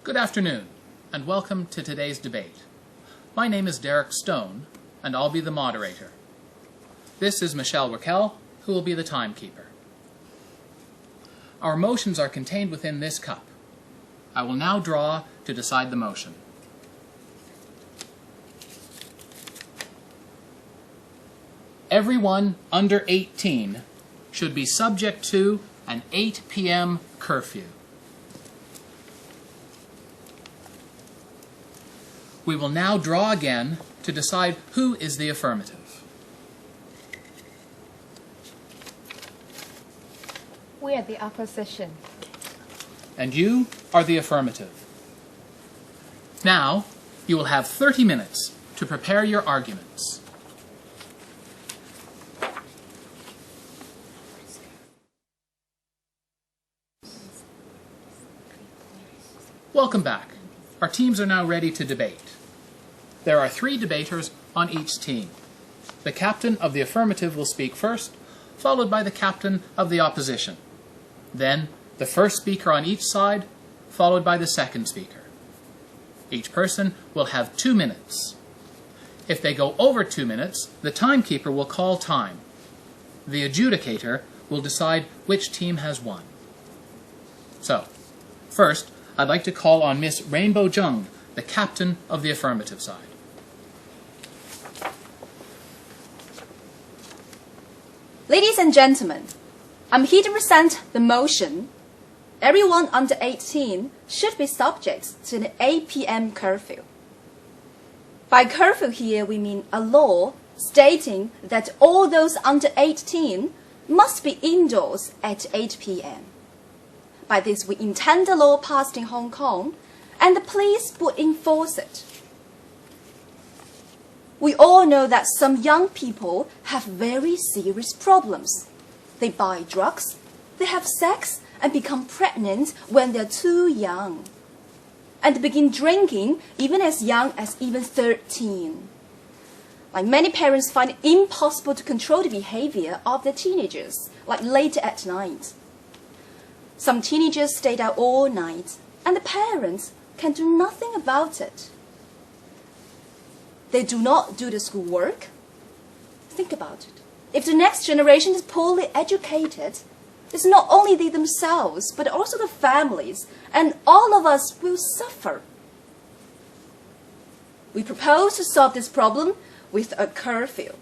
Good afternoon, and welcome to today's debate. My name is Derek Stone, and I'll be the moderator. This is Michelle Raquel, who will be the timekeeper. Our motions are contained within this cup. I will now draw to decide the motion. Everyone under 18 should be subject to an 8 p.m. curfew. We will now draw again to decide who is the affirmative. We are the opposition. And you are the affirmative. Now, you will have 30 minutes to prepare your arguments. Welcome back. Our teams are now ready to debate. There are 3 debaters on each team. The captain of the affirmative will speak first, followed by the captain of the opposition. Then, the first speaker on each side, followed by the second speaker. Each person will have 2 minutes. If they go over 2 minutes, the timekeeper will call time. The adjudicator will decide which team has won. So, first, I'd like to call on Miss Rainbow Jung, the captain of the affirmative side. Ladies and gentlemen, I'm here to present the motion. Everyone under 18 should be subject to an 8 p.m. curfew. By curfew here, we mean a law stating that all those under 18 must be indoors at 8 p.m. By this, we intend the law passed in Hong Kong, and the police would enforce it. We all know that some young people have very serious problems. They buy drugs, they have sex, and become pregnant when they're too young. And begin drinking even as young as even 13. Like many parents find it impossible to control the behavior of their teenagers, like later at night. Some teenagers stayed out all night, and the parents can do nothing about it. They do not do the schoolwork. Think about it. If the next generation is poorly educated, it's not only they themselves, but also the families, and all of us will suffer. We propose to solve this problem with a curfew.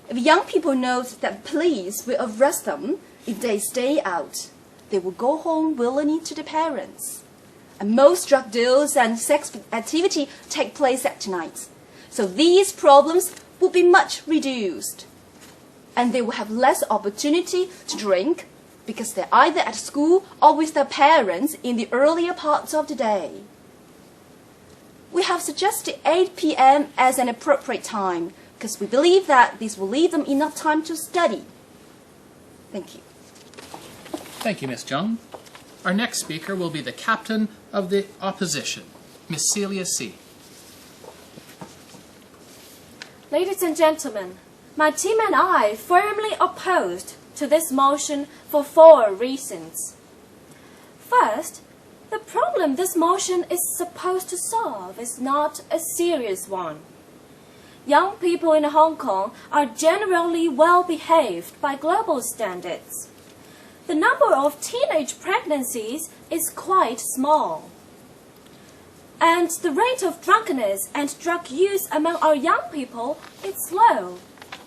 If young people know that police will arrest them if they stay out, they will go home willingly to their parents. And most drug deals and sex activity take place at night. So these problems will be much reduced. And they will have less opportunity to drink because they're either at school or with their parents in the earlier parts of the day. We have suggested 8 p.m. as an appropriate time because we believe that this will leave them enough time to study. Thank you. Thank you, Miss Jung. Our next speaker will be the captain of the opposition, Miss Celia C. Ladies and gentlemen, my team and I firmly opposed to this motion for 4 reasons. First, the problem this motion is supposed to solve is not a serious one. Young people in Hong Kong are generally well behaved by global standards. The number of teenage pregnancies is quite small. And the rate of drunkenness and drug use among our young people is low.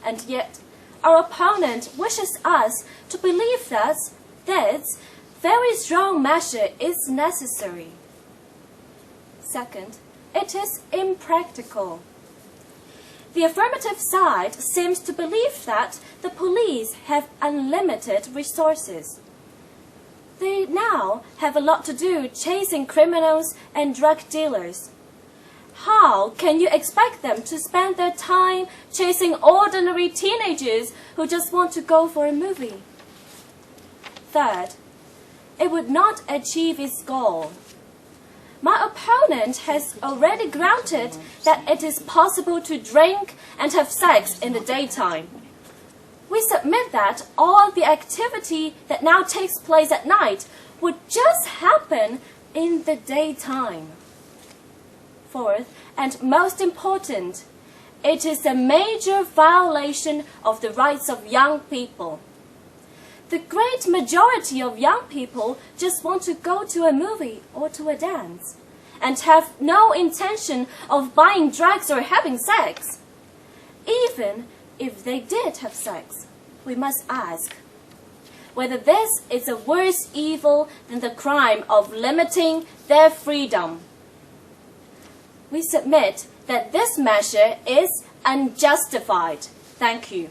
And yet, our opponent wishes us to believe that this very strong measure is necessary. Second, it is impractical. The affirmative side seems to believe that the police have unlimited resources. They now have a lot to do chasing criminals and drug dealers. How can you expect them to spend their time chasing ordinary teenagers who just want to go for a movie? Third, it would not achieve its goal. My opponent has already granted that it is possible to drink and have sex in the daytime. We submit that all the activity that now takes place at night would just happen in the daytime. Fourth, and most important, it is a major violation of the rights of young people. The great majority of young people just want to go to a movie or to a dance and have no intention of buying drugs or having sex. Even if they did have sex, we must ask whether this is a worse evil than the crime of limiting their freedom. We submit that this measure is unjustified. Thank you.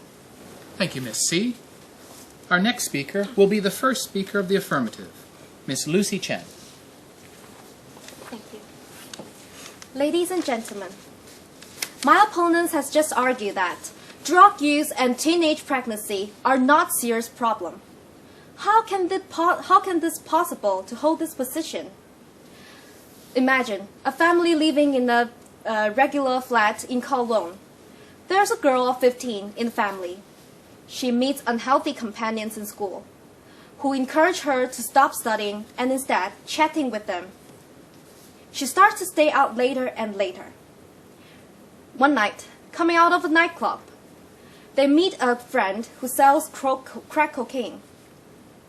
Thank you, Miss C. Our next speaker will be the first speaker of the affirmative, Miss Lucy Chen. Thank you. Ladies and gentlemen, my opponent has just argued that drug use and teenage pregnancy are not serious problem. How can this possible to hold this position? Imagine a family living in a regular flat in Kowloon. There's a girl of 15 in the family. She meets unhealthy companions in school who encourage her to stop studying and instead chatting with them. She starts to stay out later and later. One night, coming out of a nightclub, they meet a friend who sells crack cocaine.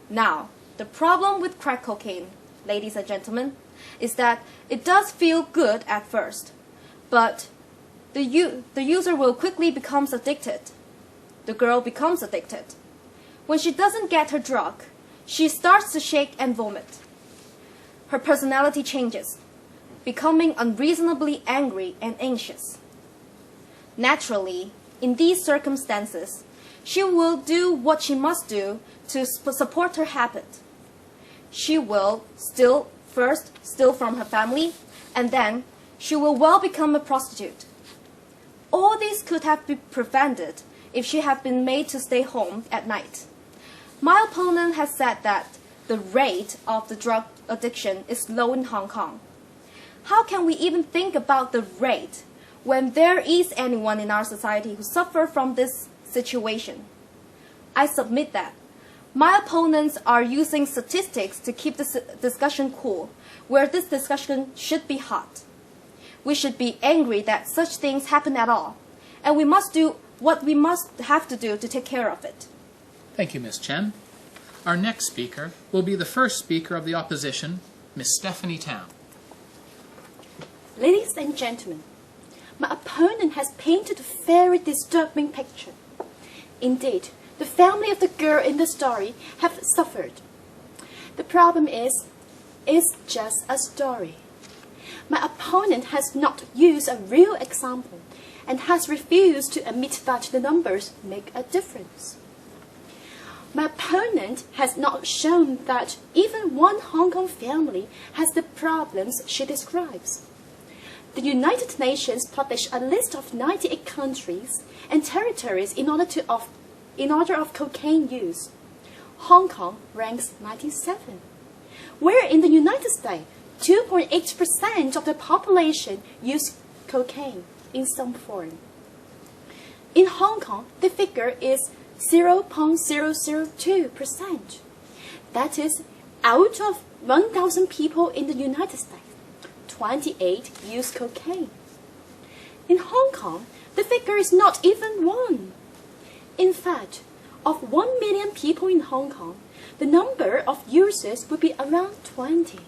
Now, the problem with crack cocaine, ladies and gentlemen, is that it does feel good at first, but the user will quickly become addicted. The girl becomes addicted. When she doesn't get her drug, she starts to shake and vomit. Her personality changes, becoming unreasonably angry and anxious. Naturally, in these circumstances, she will do what she must do to support her habit. She will first steal from her family, and then she will become a prostitute. All this could have been prevented if she had been made to stay home at night. My opponent has said that the rate of the drug addiction is low in Hong Kong. How can we even think about the rate when there is anyone in our society who suffers from this situation? I submit that my opponents are using statistics to keep this discussion cool, where this discussion should be hot. We should be angry that such things happen at all, and we must do what we must have to do to take care of it. Thank you, Miss Chen. Our next speaker will be the first speaker of the opposition, Miss Stephanie Town. Ladies and gentlemen, my opponent has painted a very disturbing picture. Indeed, the family of the girl in the story have suffered. The problem is, it's just a story. My opponent has not used a real example and has refused to admit that the numbers make a difference. My opponent has not shown that even one Hong Kong family has the problems she describes. The United Nations published a list of 98 countries and territories in order of cocaine use. Hong Kong ranks 97, where in the United States, 2.8% of the population use cocaine in some form. In Hong Kong, the figure is 0.002%. That is, out of 1,000 people in the United States, 28 use cocaine. In Hong Kong, the figure is not even 1. In fact, of 1 million people in Hong Kong, the number of users would be around 20.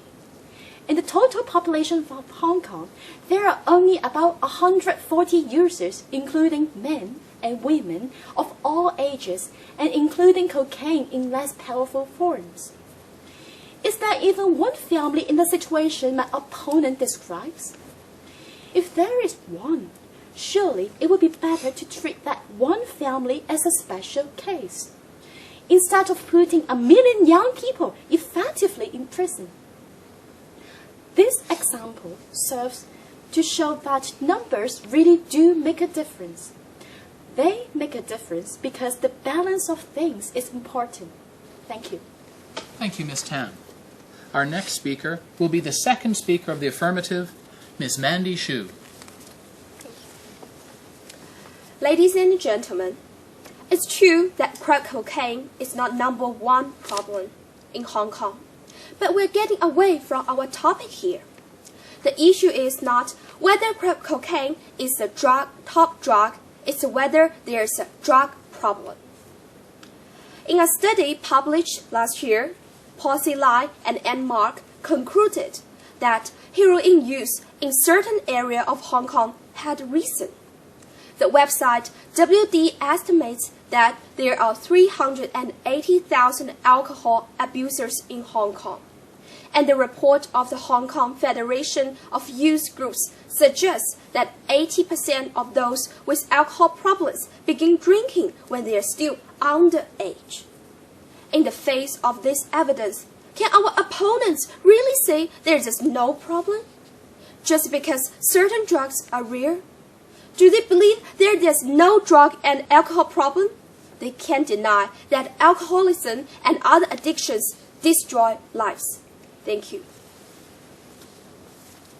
In the total population of Hong Kong, there are only about 140 users, including men and women of all ages, and including cocaine in less powerful forms. Is there even one family in the situation my opponent describes? If there is one, surely it would be better to treat that one family as a special case, instead of putting 1 million young people effectively in prison. This example serves to show that numbers really do make a difference. They make a difference because the balance of things is important. Thank you. Thank you, Miss Tan. Our next speaker will be the second speaker of the affirmative, Miss Mandy Shu. Ladies and gentlemen, it's true that crack cocaine is not #1 problem in Hong Kong, But we're getting away from our topic here. The issue is not whether cocaine is the top drug, it's whether there's a drug problem. In a study published last year, Posey Lai and Ann Mark concluded that heroin use in certain areas of Hong Kong had risen. The website WD estimates that there are 380,000 alcohol abusers in Hong Kong. And the report of the Hong Kong Federation of Youth Groups suggests that 80% of those with alcohol problems begin drinking when they are still underage. In the face of this evidence, can our opponents really say there is no problem? Just because certain drugs are rare? Do they believe there is no drug and alcohol problem? They can't deny that alcoholism and other addictions destroy lives. Thank you.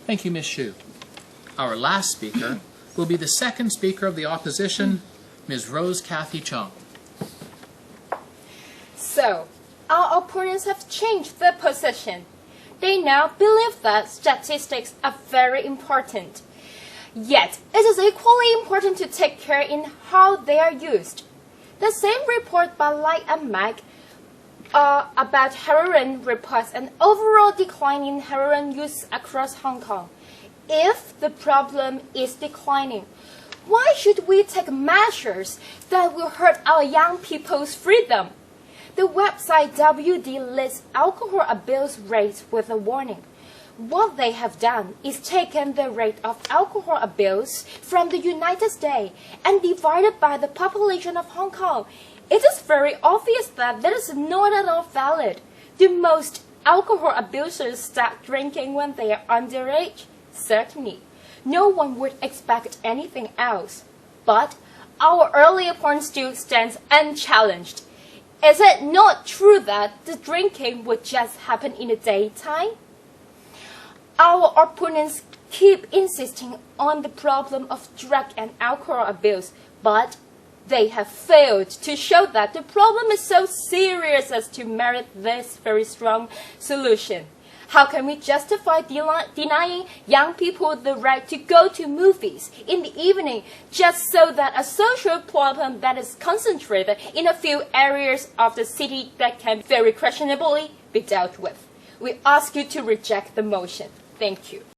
Thank you, Ms. Xu. Our last speaker will be the second speaker of the opposition, Ms. Rose Cathy Chung. So, our opponents have changed their position. They now believe that statistics are very important. Yet, it is equally important to take care in how they are used. The same report by Light and Mag about heroin reports an overall decline in heroin use across Hong Kong. If the problem is declining, why should we take measures that will hurt our young people's freedom? The website WD lists alcohol abuse rates with a warning. What they have done is taken the rate of alcohol abuse from the United States and divided by the population of Hong Kong. It is very obvious that that is not at all valid. Do most alcohol abusers start drinking when they are underage? Certainly. No one would expect anything else. But our earlier point still stands unchallenged. Is it not true that the drinking would just happen in the daytime? Our opponents keep insisting on the problem of drug and alcohol abuse, but they have failed to show that the problem is so serious as to merit this very strong solution. How can we justify denying young people the right to go to movies in the evening just so that a social problem that is concentrated in a few areas of the city that can very questionably be dealt with? We ask you to reject the motion. Thank you.